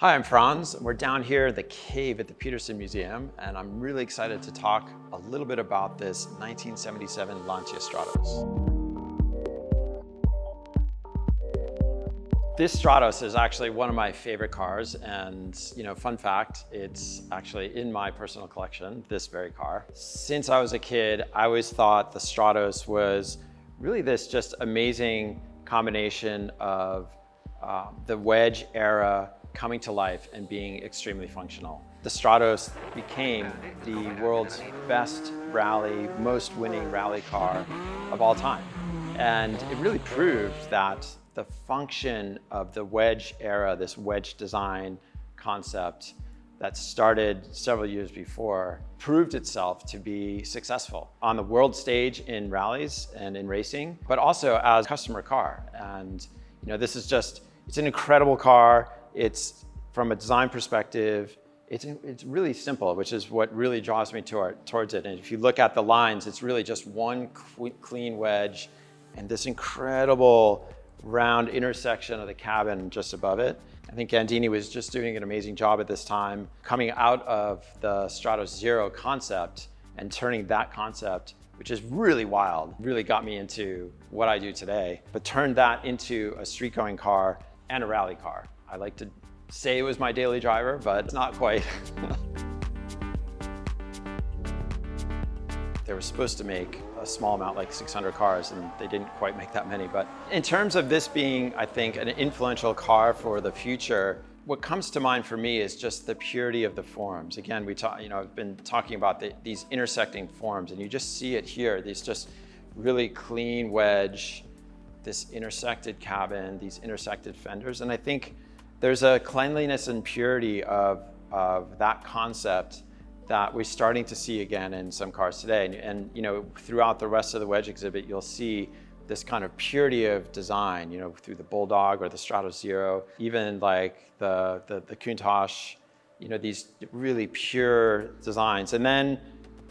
Hi, I'm Franz. We're down here at the cave at the Peterson Museum, and I'm really excited to talk a little bit about this 1977 Lancia Stratos. This Stratos is actually one of my favorite cars, and fun fact, it's actually in my personal collection, this very car. Since I was a kid, I always thought the Stratos was really this just amazing combination of the wedge era coming to life and being extremely functional. The Stratos became the world's best rally, most winning rally car of all time. And it really proved that the function of the wedge era, this wedge design concept that started several years before, proved itself to be successful on the world stage in rallies and in racing, but also as a customer car. And this is it's an incredible car. It's, from a design perspective, it's really simple, which is what really draws me towards it. And if you look at the lines, it's really just one clean wedge and this incredible round intersection of the cabin just above it. I think Gandini was just doing an amazing job at this time, coming out of the Stratos Zero concept and turning that concept, which is really wild, really got me into what I do today, but turned that into a street-going car and a rally car. I like to say it was my daily driver, but it's not quite. They were supposed to make a small amount, like 600 cars, and they didn't quite make that many. But in terms of this being, I think, an influential car for the future, what comes to mind for me is just the purity of the forms. Again, I've been talking about these intersecting forms, and you just see it here. These just really clean wedge, this intersected cabin, these intersected fenders. And I think there's a cleanliness and purity of that concept that we're starting to see again in some cars today. And throughout the rest of the wedge exhibit, you'll see this kind of purity of design, through the Bulldog or the Stratos Zero, even like the Countach, these really pure designs. And then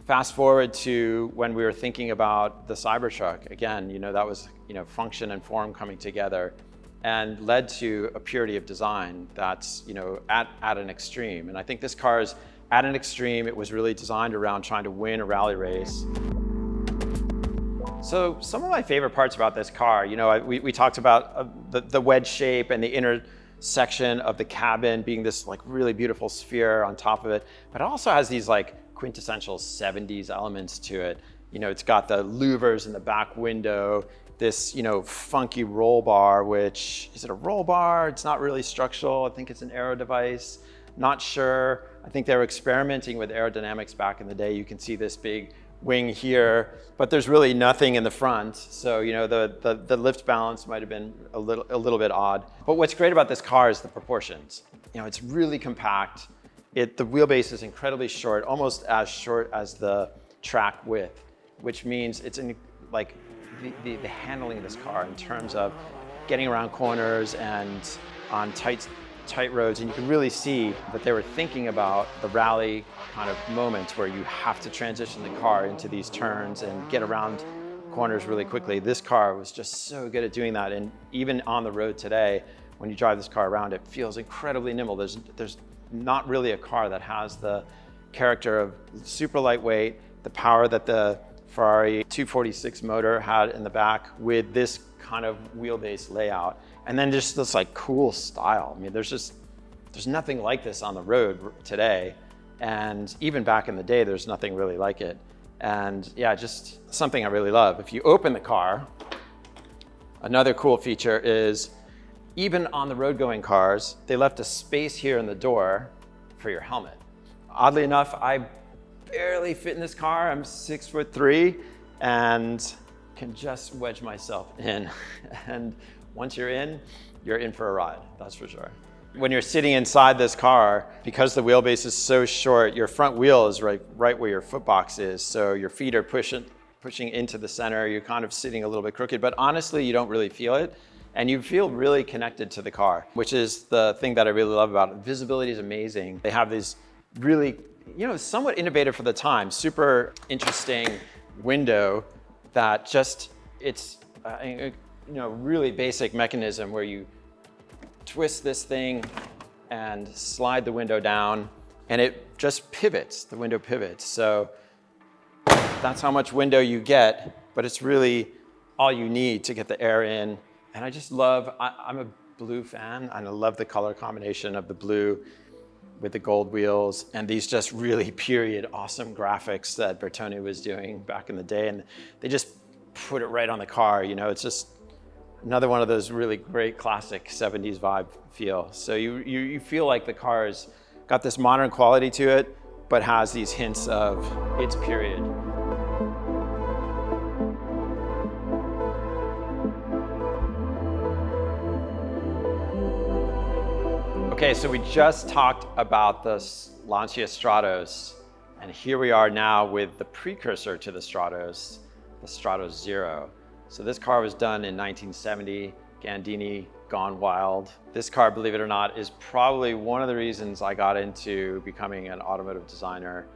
fast forward to when we were thinking about the Cybertruck, again, that was, function and form coming together and led to a purity of design that's, at an extreme. And I think this car is at an extreme. It was really designed around trying to win a rally race. So some of my favorite parts about this car, we talked about the wedge shape and the intersection of the cabin being this like really beautiful sphere on top of it, but it also has these like quintessential 70s elements to it. It's got the louvers in the back window, this, funky roll bar, which, is it a roll bar? It's not really structural. I think it's an aero device. Not sure. I think they were experimenting with aerodynamics back in the day. You can see this big wing here, but there's really nothing in the front. So, the lift balance might have been a little bit odd. But what's great about this car is the proportions. It's really compact. The wheelbase is incredibly short, almost as short as the track width, which means it's the handling of this car in terms of getting around corners and on tight roads. And you can really see that they were thinking about the rally kind of moments where you have to transition the car into these turns and get around corners really quickly. This car was just so good at doing that. And even on the road today, when you drive this car around, it feels incredibly nimble. There's not really a car that has the character of super lightweight, the power that the Ferrari 246 motor had in the back with this kind of wheelbase layout. And then just this like cool style. I mean, there's nothing like this on the road today. And even back in the day, there's nothing really like it. And yeah, just something I really love. If you open the car, another cool feature is even on the road going cars, they left a space here in the door for your helmet. Oddly enough, I barely fit in this car. I'm 6'3" and can just wedge myself in. And once you're in for a ride, that's for sure. When you're sitting inside this car, because the wheelbase is so short, your front wheel is right where your foot box is. So your feet are pushing into the center. You're kind of sitting a little bit crooked, but honestly, you don't really feel it. And you feel really connected to the car, which is the thing that I really love about it. Visibility is amazing. They have these really, somewhat innovative for the time, super interesting window that just, it's really basic mechanism where you twist this thing and slide the window down, and it just pivots, the window pivots. So that's how much window you get, but it's really all you need to get the air in. And I just love, I'm a blue fan, and I love the color combination of the blue with the gold wheels and these just really period awesome graphics that Bertone was doing back in the day. And they just put it right on the car. You know, it's just another one of those really great classic 70s vibe feel. So you feel like the car's got this modern quality to it, but has these hints of its period. Okay, so we just talked about the Lancia Stratos, and here we are now with the precursor to the Stratos, the Stratos Zero. So this car was done in 1970, Gandini gone wild. This car, believe it or not, is probably one of the reasons I got into becoming an automotive designer.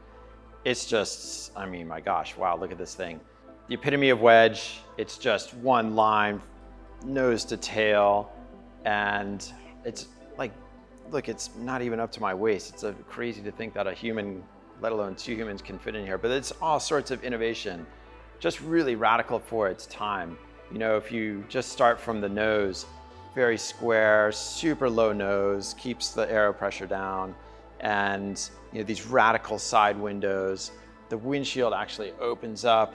It's just, I mean, my gosh, wow, look at this thing. The epitome of wedge. It's just one line, nose to tail, and it's like, look, it's not even up to my waist. It's crazy to think that a human, let alone two humans, can fit in here, but it's all sorts of innovation, just really radical for its time. You know, if you just start from the nose, very square, super low nose, keeps the aero pressure down, and you know, these radical side windows. The windshield actually opens up,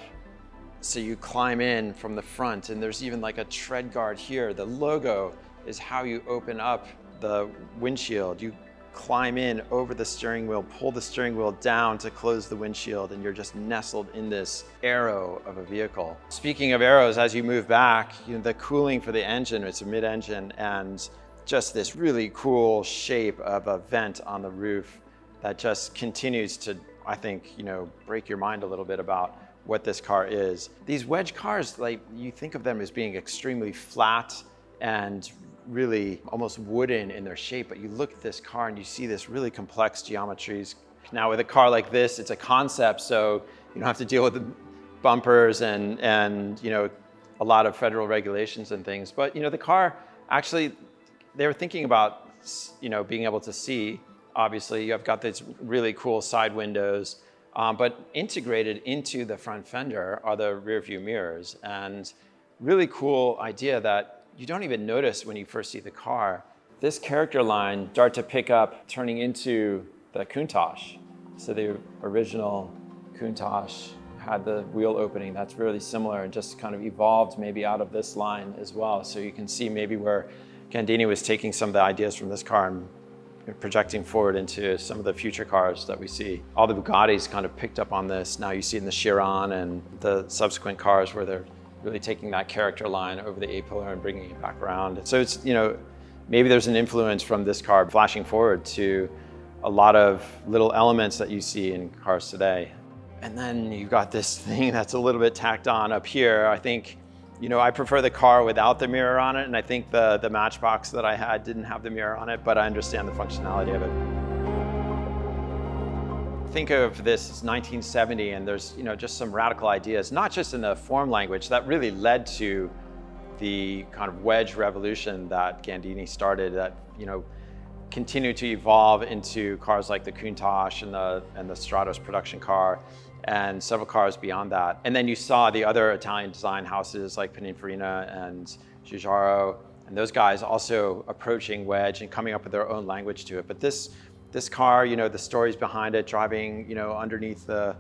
so you climb in from the front, and there's even like a tread guard here. The logo is how you open up the windshield. You climb in over the steering wheel, pull the steering wheel down to close the windshield, and you're just nestled in this aero of a vehicle. Speaking of aeros, as you move back, you know, the cooling for the engine, it's a mid-engine, and just this really cool shape of a vent on the roof that just continues to, I think, you know, break your mind a little bit about what this car is. These wedge cars, like, you think of them as being extremely flat and really almost wooden in their shape, but you look at this car and you see this really complex geometries. Now with a car like this, it's a concept, so you don't have to deal with the bumpers and you know, a lot of federal regulations and things. But you know, the car actually, they were thinking about, you know, being able to see. Obviously, you've got these really cool side windows, but integrated into the front fender are the rear view mirrors, and really cool idea that you don't even notice when you first see the car. This character line start to pick up, turning into the Countach. So the original Countach had the wheel opening that's really similar and just kind of evolved maybe out of this line as well. So you can see maybe where Gandini was taking some of the ideas from this car and projecting forward into some of the future cars that we see. All the Bugattis kind of picked up on this. Now you see in the Chiron and the subsequent cars where they're really taking that character line over the A-pillar and bringing it back around. So it's, you know, maybe there's an influence from this car flashing forward to a lot of little elements that you see in cars today. And then you've got this thing that's a little bit tacked on up here. I think, you know, I prefer the car without the mirror on it, and I think the Matchbox that I had didn't have the mirror on it, but I understand the functionality of it. Think of this as 1970, and there's, you know, just some radical ideas, not just in the form language, that really led to the kind of wedge revolution that Gandini started, that, you know, continued to evolve into cars like the Countach and the Stratos production car, and several cars beyond that. And then you saw the other Italian design houses like Pininfarina and Giugiaro, and those guys also approaching wedge and coming up with their own language to it. But this car, you know, the stories behind it, driving, you know, underneath the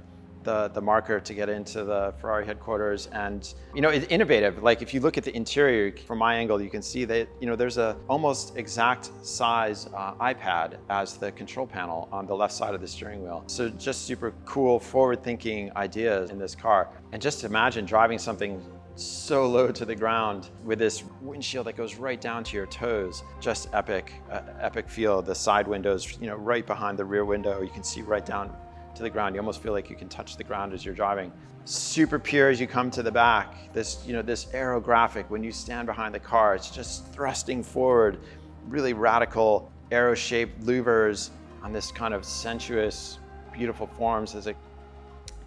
marker to get into the Ferrari headquarters, and, you know, it's innovative. Like, if you look at the interior from my angle, you can see that, you know, there's a almost exact size iPad as the control panel on the left side of the steering wheel. So just super cool, forward-thinking ideas in this car. And just imagine driving something so low to the ground with this windshield that goes right down to your toes. Just epic, epic feel. The side windows, you know, right behind the rear window, you can see right down to the ground. You almost feel like you can touch the ground as you're driving. Super pure as you come to the back. This, you know, this aerographic, when you stand behind the car, it's just thrusting forward, really radical arrow-shaped louvers on this kind of sensuous, beautiful forms as it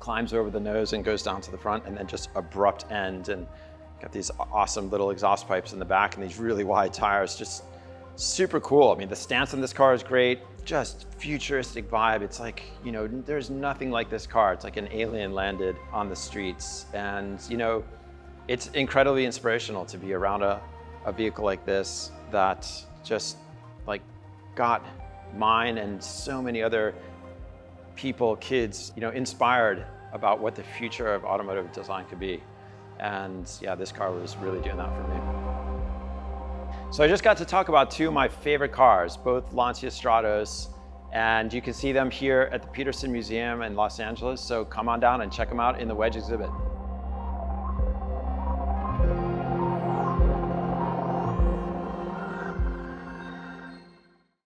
climbs over the nose and goes down to the front, and then just abrupt end, and got these awesome little exhaust pipes in the back and these really wide tires. Just super cool. I mean, the stance on this car is great, just futuristic vibe. It's like, you know, there's nothing like this car. It's like an alien landed on the streets. And, you know, it's incredibly inspirational to be around a vehicle like this that just like got mine and so many other people, kids, you know, inspired about what the future of automotive design could be. And yeah, this car was really doing that for me. So I just got to talk about two of my favorite cars, both Lancia Stratos, and you can see them here at the Peterson Museum in Los Angeles. So come on down and check them out in the Wedge exhibit.